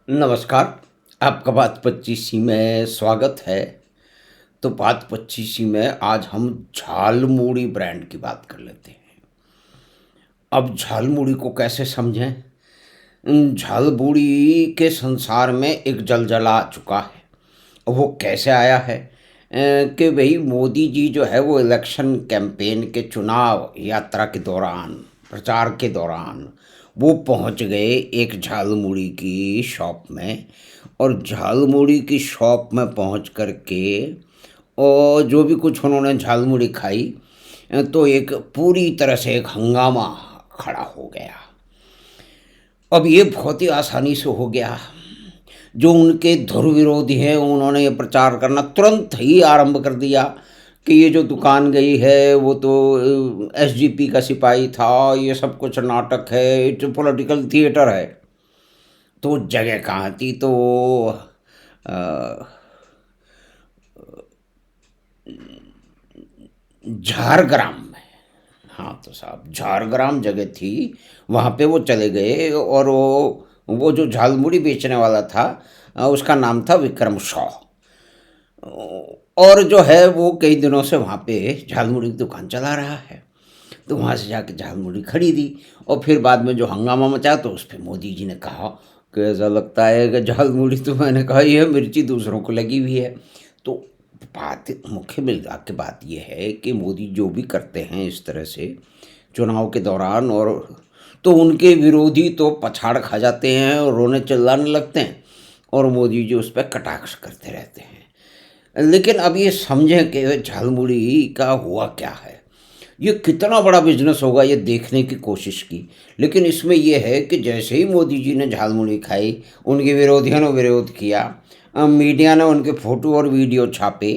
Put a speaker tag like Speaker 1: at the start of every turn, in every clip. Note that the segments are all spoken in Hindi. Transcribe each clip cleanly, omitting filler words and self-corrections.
Speaker 1: नमस्कार, आपका बात 25 में स्वागत है। तो बात 25 में आज हम झालमुड़ी ब्रांड की बात कर लेते हैं। अब झालमुड़ी को कैसे समझें? झालमुड़ी के संसार में एक जलजला आ चुका है। वो कैसे आया है? कि भई मोदी जी जो है वो इलेक्शन कैंपेन के चुनाव यात्रा के दौरान, प्रचार के दौरान वो पहुंच गए एक झालमुड़ी की शॉप में। और झालमुड़ी की शॉप में पहुंच कर के और जो भी कुछ उन्होंने झालमुड़ी खाई, तो एक पूरी तरह से एक हंगामा खड़ा हो गया। अब ये बहुत ही आसानी से हो गया। जो उनके धुर विरोधी हैं उन्होंने ये प्रचार करना तुरंत ही आरंभ कर दिया कि ये जो दुकान गई है वो तो एसजीपी का सिपाही था, ये सब कुछ नाटक है, इट्स पॉलिटिकल थिएटर है। तो जगह कहाँ थी? तो अ, झारग्राम में। हाँ तो साहब, झारग्राम जगह थी, वहाँ पे वो चले गए। और वो जो झालमुड़ी बेचने वाला था, उसका नाम था विक्रम शॉ। और जो है वो कई दिनों से वहाँ पे झालमुड़ी की दुकान चला रहा है। तो वहाँ से जाके झालमुड़ी खरीदी। और फिर बाद में जो हंगामा मचा तो उस पर मोदी जी ने कहा कि ऐसा लगता है कि झालमुड़ी तो मैंने कहा ये मिर्ची दूसरों को लगी हुई है। तो बात मुख्य मिला के बात यह है कि मोदी जो भी करते हैं इस तरह से चुनाव के दौरान, और तो उनके विरोधी तो पछाड़ खा जाते हैं और रोने चिल्लाने लगते हैं, और मोदी जी उस पर कटाक्ष करते रहते हैं। लेकिन अब ये समझें कि झालमुड़ी का हुआ क्या है, ये कितना बड़ा बिजनेस होगा, ये देखने की कोशिश की। लेकिन इसमें यह है कि जैसे ही मोदी जी ने झालमुड़ी खाई, उनके विरोधियों ने विरोध किया, मीडिया ने उनके फोटो और वीडियो छापे,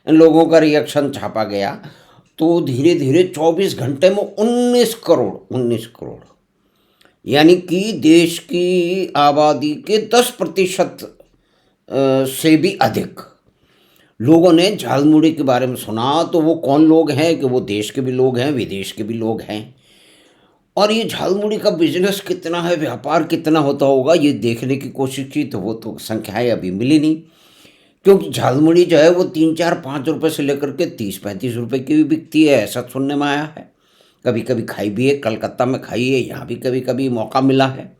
Speaker 1: लोगों का रिएक्शन छापा गया। तो धीरे धीरे 24 घंटे में 19 करोड़ यानी कि देश की आबादी के 10% से भी अधिक लोगों ने झालमुड़ी के बारे में सुना। तो वो कौन लोग हैं? कि वो देश के भी लोग हैं, विदेश के भी लोग हैं। और ये झालमुड़ी का बिजनेस कितना है, व्यापार कितना होता होगा, ये देखने की कोशिश की तो वो तो संख्याएं अभी मिली नहीं। क्योंकि झालमुड़ी जो है वो 3, 4, 5 रुपए से लेकर के 30, 35 रुपए की भी बिकती है, ऐसा सुनने में आया है। कभी कभी खाई भी है, कलकत्ता में खाई है, यहाँ भी कभी कभी मौका मिला है।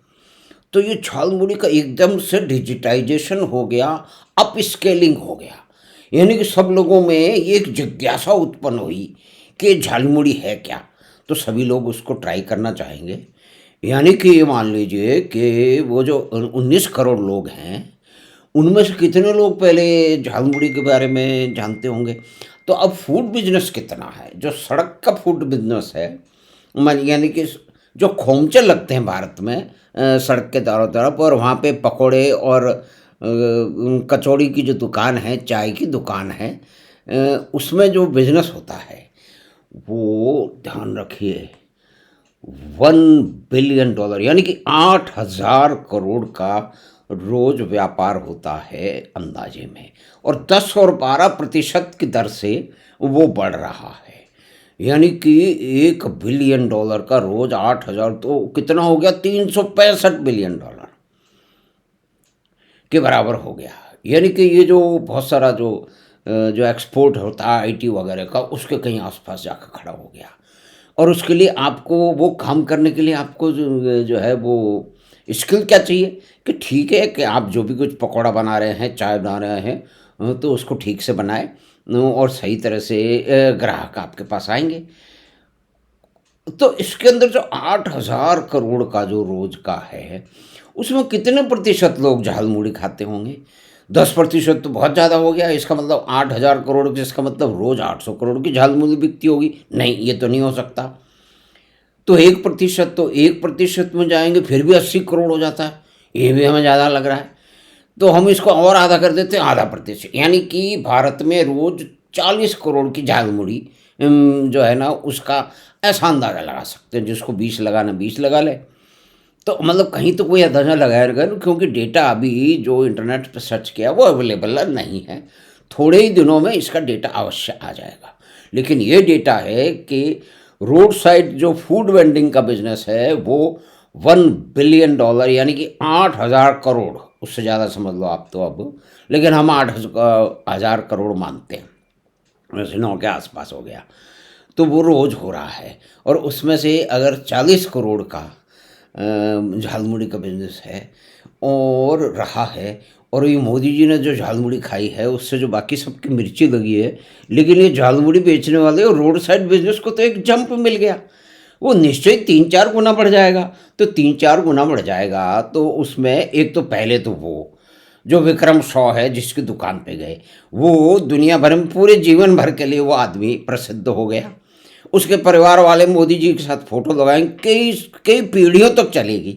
Speaker 1: तो ये झालमुड़ी का एकदम से डिजिटाइजेशन हो गया, अप स्केलिंग हो गया। यानी कि सब लोगों में एक जिज्ञासा उत्पन्न हुई कि झालमुड़ी है क्या। तो सभी लोग उसको ट्राई करना चाहेंगे। यानी कि ये मान लीजिए कि वो जो 19 करोड़ लोग हैं, उनमें से कितने लोग पहले झालमुड़ी के बारे में जानते होंगे। तो अब फूड बिजनेस कितना है, जो सड़क का फूड बिजनेस है, यानी कि जो खोमचे लगते हैं भारत में सड़क के चारों तरफ, और वहाँ पे पकोड़े और कचौड़ी की जो दुकान है, चाय की दुकान है, उसमें जो बिजनेस होता है वो ध्यान रखिए 1 बिलियन डॉलर यानी कि 8,000 करोड़ का रोज व्यापार होता है अंदाजे में। और 10 और 12% की दर से वो बढ़ रहा है। यानी कि 1 बिलियन डॉलर का रोज 8,000 तो कितना हो गया? 365 बिलियन डॉलर के बराबर हो गया। यानी कि ये जो बहुत सारा जो एक्सपोर्ट होता है आईटी वगैरह का, उसके कहीं आसपास जाकर खड़ा हो गया। और उसके लिए आपको वो काम करने के लिए आपको जो है वो स्किल क्या चाहिए? कि ठीक है कि आप जो भी कुछ पकौड़ा बना रहे हैं, चाय बना रहे हैं, तो उसको ठीक से बनाएं, और सही तरह से ग्राहक आपके पास आएंगे। तो इसके अंदर जो 8,000 करोड़ का जो रोज का है, उसमें कितने प्रतिशत लोग झालमुड़ी खाते होंगे? 10% तो बहुत ज़्यादा हो गया। इसका मतलब 8,000 करोड़, जिसका मतलब रोज 800 करोड़ की झालमुड़ी बिकती होगी। नहीं, ये तो नहीं हो सकता। तो 1%, तो 1% में जाएंगे फिर भी 80 करोड़ हो जाता है। ये भी हमें ज़्यादा लग रहा है। तो हम इसको और आधा कर देते हैं, ½ यानी कि भारत में रोज 40 करोड़ की झालमुड़ी जो है ना उसका ऐसा अंदाज़ा लगा सकते हैं। जिसको 20 लगाना 20 लगा ले। तो मतलब कहीं तो कोई अंदाजा लगाएगा ना, क्योंकि डेटा अभी जो इंटरनेट पर सर्च किया वो अवेलेबल नहीं है। थोड़े ही दिनों में इसका डेटा अवश्य आ जाएगा। लेकिन ये डेटा है कि रोड साइड जो फूड वेंडिंग का बिजनेस है वो 1 बिलियन डॉलर यानी कि 8,000 करोड़ उससे ज़्यादा समझ लो आप तो अब, लेकिन हम 8,000 करोड़ मानते हैं, वैसे 9 के आसपास हो गया। तो वो रोज़ हो रहा है, और उसमें से अगर 40 करोड़ का झालमुड़ी का बिजनेस है और रहा है, और ये मोदी जी ने जो झालमुड़ी खाई है उससे जो बाकी सबकी मिर्ची लगी है, लेकिन ये झालमुड़ी बेचने वाले और रोड साइड बिजनेस को तो एक जंप मिल गया, वो निश्चय 3-4 गुना बढ़ जाएगा। तो 3-4 गुना बढ़ जाएगा तो उसमें एक तो पहले तो वो जो विक्रम शॉ है जिसकी दुकान पे गए, वो दुनिया भर में पूरे जीवन भर के लिए वो आदमी प्रसिद्ध हो गया। उसके परिवार वाले मोदी जी के साथ फोटो लगाएंगे, कई कई पीढ़ियों तक चलेगी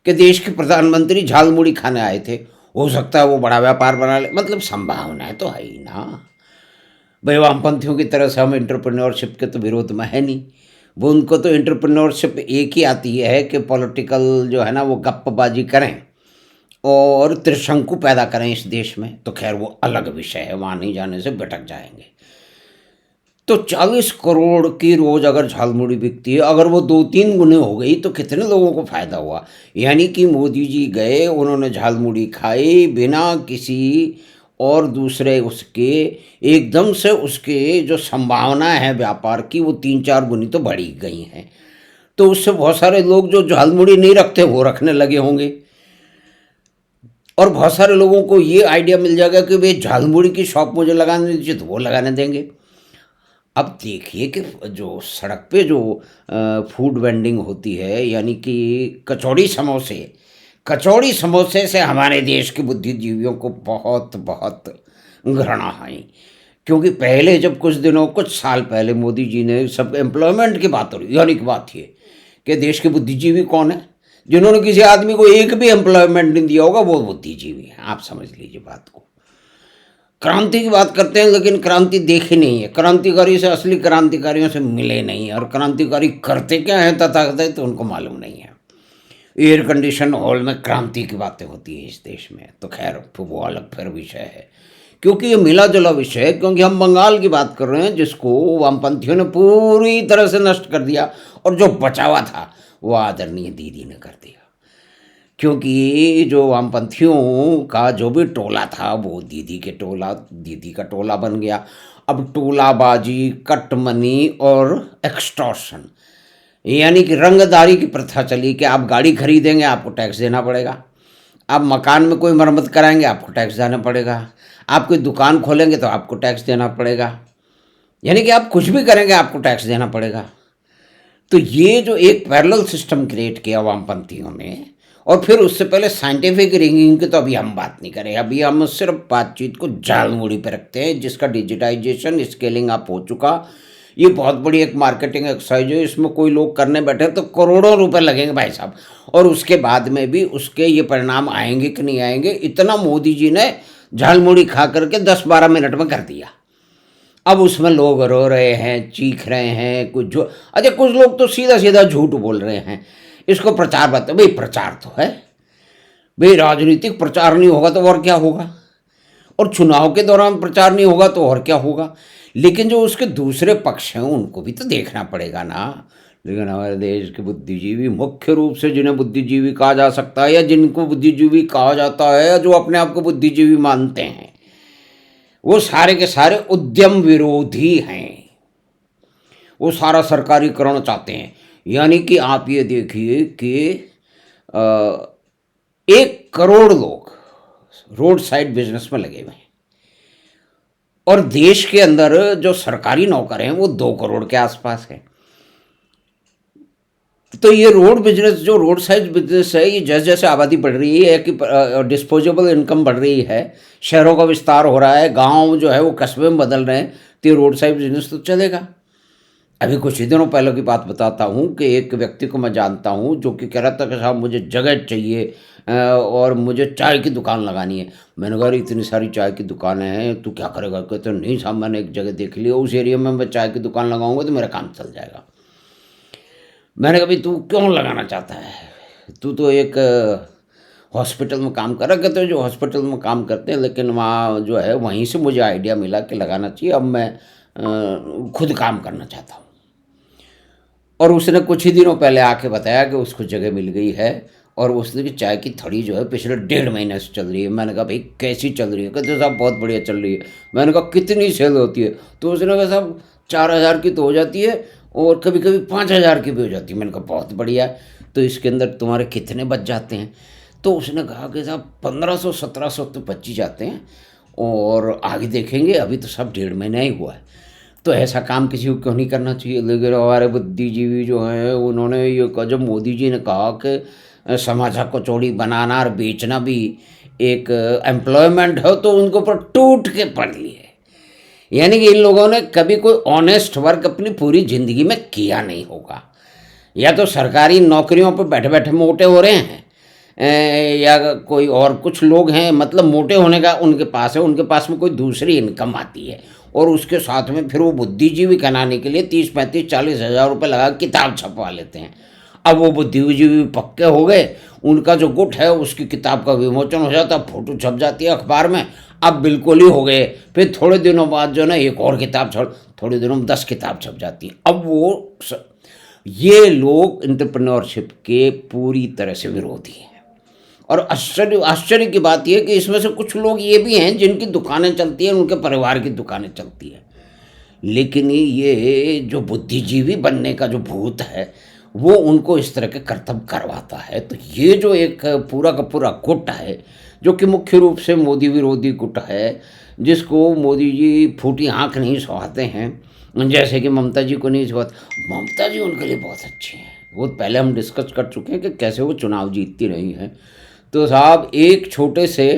Speaker 1: कि देश के प्रधानमंत्री झालमुड़ी खाने आए थे। हो सकता है वो बड़ा व्यापार बना ले, मतलब संभावनाएं तो है ही ना भाई। वामपंथियों की तरह से हम एंटरप्रेन्योरशिप के तो विरोध में है नहीं। वो उनको तो एंटरप्रेन्योरशिप एक ही आती है कि पॉलिटिकल जो है ना वो गप्पबाजी करें और त्रिशंकु पैदा करें इस देश में, तो खैर वो अलग विषय है, वहाँ नहीं जाने से भटक जाएंगे। तो 40 करोड़ की रोज अगर झालमुड़ी बिकती है, अगर वो 2-3 गुने हो गई तो कितने लोगों को फायदा हुआ। यानी कि मोदी जी गए, उन्होंने झालमुड़ी खाई बिना किसी और दूसरे उसके, एकदम से उसके जो संभावना है व्यापार की वो 3-4 गुनी तो बढ़ी गई हैं। तो उससे बहुत सारे लोग जो झालमुड़ी नहीं रखते वो रखने लगे होंगे, और बहुत सारे लोगों को ये आइडिया मिल जाएगा कि भाई झालमुड़ी की शॉप मुझे लगाने दीजिए, तो वो लगाने देंगे। अब देखिए कि जो सड़क पे जो फूड वेंडिंग होती है, यानी कि कचौड़ी समोसे से हमारे देश के बुद्धिजीवियों को बहुत बहुत घृणा है। क्योंकि पहले जब कुछ साल पहले मोदी जी ने सब एम्प्लॉयमेंट की बात हो रही, यानी कि बात ये कि देश के बुद्धिजीवी कौन है, जिन्होंने किसी आदमी को एक भी एम्प्लॉयमेंट नहीं दिया होगा, वो बुद्धिजीवी हैं। आप समझ लीजिए बात को। क्रांति की बात करते हैं लेकिन क्रांति देखी नहीं है, क्रांतिकारी से असली क्रांतिकारियों से मिले नहीं है, और क्रांतिकारी करते क्या है तथाकथित तो उनको मालूम नहीं है। एयर कंडीशन हॉल में क्रांति की बातें होती है इस देश में, तो खैर वो अलग फिर विषय है, क्योंकि ये मिला जुला विषय है। क्योंकि हम बंगाल की बात कर रहे हैं जिसको वामपंथियों ने पूरी तरह से नष्ट कर दिया, और जो बचा हुआ था वो आदरणीय दीदी ने कर दिया। क्योंकि जो वामपंथियों का जो भी टोला था वो दीदी का टोला बन गया। अब टोलाबाजी, कटमनी और एक्सटॉर्शन, यानी कि रंगदारी की प्रथा चली कि आप गाड़ी खरीदेंगे आपको टैक्स देना पड़ेगा, आप मकान में कोई मरम्मत कराएंगे आपको टैक्स देना पड़ेगा, आप कोई दुकान खोलेंगे तो आपको टैक्स देना पड़ेगा, यानी कि आप कुछ भी करेंगे आपको टैक्स देना पड़ेगा। तो ये जो एक पैरेलल सिस्टम क्रिएट किया वामपंथियों में, और फिर उससे पहले साइंटिफिक रिगिंग की तो अभी हम बात नहीं करें, अभी हम सिर्फ बातचीत को झालमुड़ी पे रखते हैं, जिसका डिजिटाइजेशन स्केलिंग अप हो चुका। ये बहुत बड़ी एक मार्केटिंग एक्सरसाइज है, इसमें कोई लोग करने बैठे तो करोड़ों रुपए लगेंगे भाई साहब, और उसके बाद में भी उसके ये परिणाम आएंगे कि नहीं आएंगे, इतना मोदी जी ने झालमुड़ी खा करके 10-12 मिनट में कर दिया। अब उसमें लोग रो रहे हैं, चीख रहे हैं, कुछ लोग तो सीधा सीधा झूठ बोल रहे हैं। इसको प्रचार बताते, भाई प्रचार तो है भाई, राजनीतिक प्रचार नहीं होगा तो और क्या होगा, और चुनाव के दौरान प्रचार नहीं होगा तो और क्या होगा। लेकिन जो उसके दूसरे पक्ष हैं उनको भी तो देखना पड़ेगा ना। लेकिन हमारे देश के बुद्धिजीवी, मुख्य रूप से जिन्हें बुद्धिजीवी कहा जा सकता है या जिनको बुद्धिजीवी कहा जाता है या जो अपने आप को बुद्धिजीवी मानते हैं, वो सारे के सारे उद्यम विरोधी हैं। वो सारा सरकारीकरण चाहते हैं। यानी कि आप ये देखिए कि 1 करोड़ लोग रोड साइड बिजनेस में लगे हुए हैं, और देश के अंदर जो सरकारी नौकर हैं वो 2 करोड़ के आसपास हैं। तो ये रोड साइड बिजनेस है, ये जैसे जैसे आबादी बढ़ रही है कि डिस्पोजेबल इनकम बढ़ रही है, शहरों का विस्तार हो रहा है, गांव जो है वो कस्बे में बदल रहे हैं, तो ये रोड साइड बिजनेस तो चलेगा। अभी कुछ ही दिनों पहले की बात बताता हूँ कि एक व्यक्ति को मैं जानता हूँ जो कि कह रहा था कि साहब मुझे जगह चाहिए और मुझे चाय की दुकान लगानी है। मैंने कहा इतनी सारी चाय की दुकानें हैं, तू क्या करेगा? कहते नहीं साहब मैंने एक जगह देख लिया, उस एरिया में मैं चाय की दुकान लगाऊंगा तो मेरा काम चल जाएगा। मैंने कहा भाई तू क्यों लगाना चाहता है? तू तो एक हॉस्पिटल में काम कर रहा। कहते जो हॉस्पिटल में काम करते हैं, लेकिन वहाँ जो है वहीं से मुझे आइडिया मिला कि लगाना चाहिए, अब मैं खुद काम करना चाहता हूँ। और उसने कुछ ही दिनों पहले आके बताया कि उसको जगह मिल गई है और उसने कि चाय की थड़ी जो है पिछले 1.5 महीने से चल रही है। मैंने कहा भाई कैसी चल रही है? कहते साहब बहुत बढ़िया चल रही है। मैंने कहा कितनी सेल होती है? तो उसने कहा साहब 4,000 की तो हो जाती है और कभी कभी 5,000 की भी हो जाती है। मैंने कहा बहुत बढ़िया है, तो इसके अंदर तुम्हारे कितने बच जाते हैं? तो उसने कहा कि साहब 1,500-1,700 तो बच ही जाते हैं, और आगे देखेंगे, अभी तो सब 1.5 महीना ही हुआ है। तो ऐसा काम किसी को क्यों नहीं करना चाहिए? लेकिन हमारे बुद्धिजीवी जो हैं उन्होंने ये कहा, जब मोदी जी ने कहा कि समोसा कचौड़ी बनाना और बेचना भी एक एम्प्लॉयमेंट है, तो उनके ऊपर टूट के पड़ लिए। यानी कि इन लोगों ने कभी कोई ऑनेस्ट वर्क अपनी पूरी ज़िंदगी में किया नहीं होगा। या तो सरकारी नौकरियों पर बैठे बैठे मोटे हो रहे हैं, या कोई और कुछ लोग हैं, मतलब मोटे होने का उनके पास है, उनके पास में कोई दूसरी इनकम आती है, और उसके साथ में फिर वो बुद्धिजीवी कहलाने के लिए 30-35-40 हज़ार रुपये लगा किताब छपवा लेते हैं। अब वो बुद्धिजीवी पक्के हो गए, उनका जो गुट है उसकी किताब का विमोचन हो जाता, फोटो छप जाती है अखबार में, अब बिल्कुल ही हो गए। फिर थोड़े दिनों बाद जो ना एक और किताब छप, थोड़े दिनों में 10 किताब छप जाती हैं। अब ये लोग एंटरप्रेन्योरशिप के पूरी तरह से विरोधी हैं। और आश्चर्य आश्चर्य की बात यह कि इसमें से कुछ लोग ये भी हैं जिनकी दुकानें चलती हैं, उनके परिवार की दुकानें चलती हैं, लेकिन ये जो बुद्धिजीवी बनने का जो भूत है वो उनको इस तरह के कर्तव्य करवाता है। तो ये जो एक पूरा का पूरा गुट है, जो कि मुख्य रूप से मोदी विरोधी गुट है, जिसको मोदी जी फूटी आँख नहीं सुहाते हैं, जैसे कि ममता जी को नहीं सुहाते। ममता जी उनके लिए बहुत अच्छे हैं, वो पहले हम डिस्कस कर चुके हैं कि कैसे वो चुनाव जीतती रही हैं। तो साहब एक छोटे से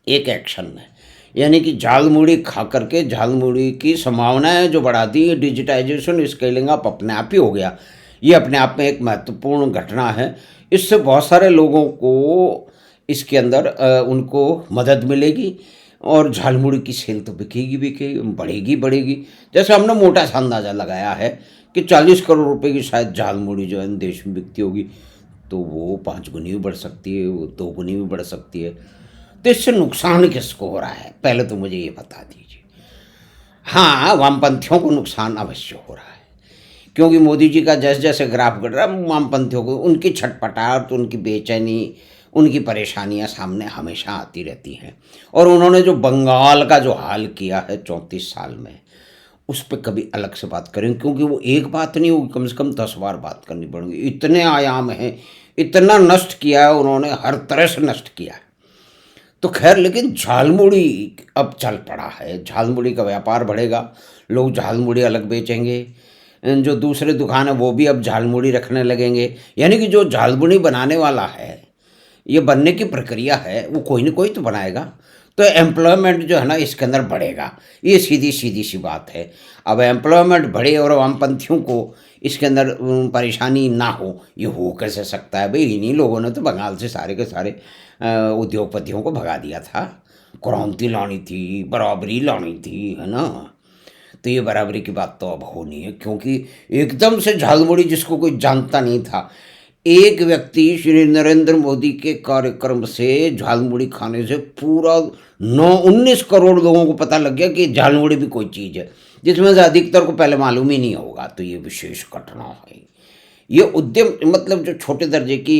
Speaker 1: एक एक्शन में, यानी कि झालमुड़ी खा करके झालमुड़ी की संभावनाएं जो बढ़ा दी, डिजिटाइजेशन स्केलिंग अप अपने आप ही हो गया। ये अपने आप में एक महत्वपूर्ण घटना है। इससे बहुत सारे लोगों को इसके अंदर उनको मदद मिलेगी, और झालमुड़ी की सेल तो बिकेगी बिकेगी, बढ़ेगी बढ़ेगी। जैसे हमने मोटा सा अंदाज़ा लगाया है कि 40 करोड़ रुपए की शायद झालमुड़ी जो है देश में बिकती होगी, तो वो 5 गुनी भी बढ़ सकती है, वो 2 गुनी भी बढ़ सकती है। तो इससे नुकसान किसको हो रहा है, पहले तो मुझे ये बता दीजिए। हाँ, वामपंथियों को नुकसान अवश्य हो रहा है, क्योंकि मोदी जी का जैसे जैसे ग्राफ घट रहा है, वामपंथियों को उनकी छटपटाहट, उनकी बेचैनी, उनकी परेशानियां सामने हमेशा आती रहती हैं। और उन्होंने जो बंगाल का जो हाल किया है 34 साल में, उस पर कभी अलग से बात करें, क्योंकि वो एक बात नहीं होगी, कम से कम 10 बार बात करनी पड़ेगी। इतने आयाम हैं, इतना नष्ट किया है उन्होंने, हर तरह से नष्ट किया है। तो खैर, लेकिन झालमुड़ी अब चल पड़ा है, झालमुड़ी का व्यापार बढ़ेगा, लोग झालमुड़ी अलग बेचेंगे, जो दूसरे दुकान है वो भी अब झालमुड़ी रखने लगेंगे। यानी कि जो झालमुड़ी बनाने वाला है, ये बनने की प्रक्रिया है, वो कोई ना कोई तो बनाएगा, तो एम्प्लॉयमेंट जो है ना इसके अंदर बढ़ेगा। ये सीधी सीधी सी बात है। अब एम्प्लॉयमेंट बढ़े और वामपंथियों को इसके अंदर परेशानी ना हो, ये हो कैसे सकता है भाई? इन्हीं लोगों ने तो बंगाल से सारे के सारे उद्योगपतियों को भगा दिया था। क्रांति लानी थी, बराबरी लानी थी, है ना? तो ये बराबरी की बात तो अब होनी है, क्योंकि एकदम से झालमुड़ी जिसको कोई जानता नहीं था, एक व्यक्ति श्री नरेंद्र मोदी के कार्यक्रम से झालमुड़ी खाने से पूरा 19 करोड़ लोगों को पता लग गया कि झालमुड़ी भी कोई चीज़ है, जिसमें से अधिकतर को पहले मालूम ही नहीं होगा। तो ये विशेष घटना है। ये उद्यम मतलब जो छोटे दर्जे की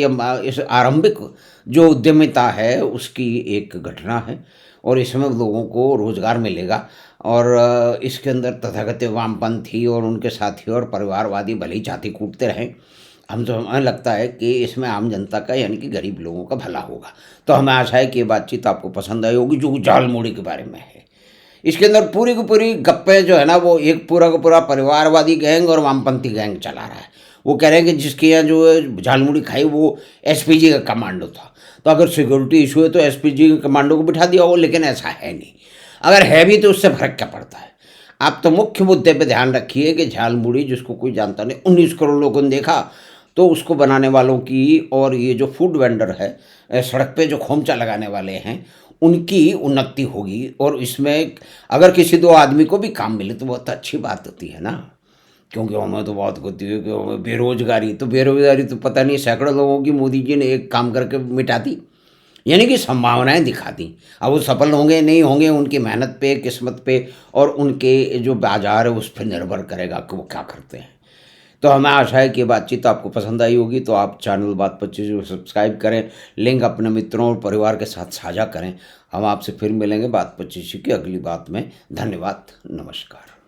Speaker 1: इस आरंभिक जो उद्यमिता है उसकी एक घटना है, और इसमें लोगों को रोज़गार मिलेगा। और इसके अंदर तथाकथित वामपंथी और उनके साथी और परिवारवादी भले ही छाती कूटते रहें, हम तो हमें लगता है कि इसमें आम जनता का यानी कि गरीब लोगों का भला होगा। तो हमें आशा है कि ये बातचीत आपको पसंद आई होगी, जो झालमुड़ी के बारे में है। इसके अंदर पूरी की पूरी गप्पे जो है ना, वो एक पूरा का पूरा परिवारवादी गैंग और वामपंथी गैंग चला रहा है। वो कह रहे हैं कि जिसके यहाँ जो झालमुड़ी खाई वो एसपीजी का कमांडो था, तो अगर सिक्योरिटी इशू है तो एसपीजी के कमांडो को बिठा दिया हो, लेकिन ऐसा है नहीं। अगर है भी तो उससे फर्क क्या पड़ता है? आप तो मुख्य मुद्दे पे ध्यान रखिए कि झालमुड़ी जिसको कोई जानता नहीं, 19 करोड़ लोगों ने देखा, तो उसको बनाने वालों की और ये जो फूड वेंडर है, सड़क पे जो खोमचा लगाने वाले हैं, उनकी उन्नति होगी। और इसमें अगर किसी 2 आदमी को भी काम मिले तो बहुत अच्छी बात होती है ना, क्योंकि हमें तो बात होती है कि हमें बेरोजगारी तो पता नहीं सैकड़ों लोगों की मोदी जी ने एक काम करके मिटा दी, यानी कि संभावनाएं दिखा दी। अब वो सफल होंगे नहीं होंगे, उनकी मेहनत पे, किस्मत पे और उनके जो बाजार है उस पर निर्भर करेगा कि वो क्या करते हैं। तो हमें आशा है कि ये बातचीत आपको पसंद आई होगी, तो आप चैनल बात 25 को सब्सक्राइब करें, लिंक अपने मित्रों और परिवार के साथ साझा करें। हम आपसे फिर मिलेंगे बात 25 की अगली बात में। धन्यवाद, नमस्कार।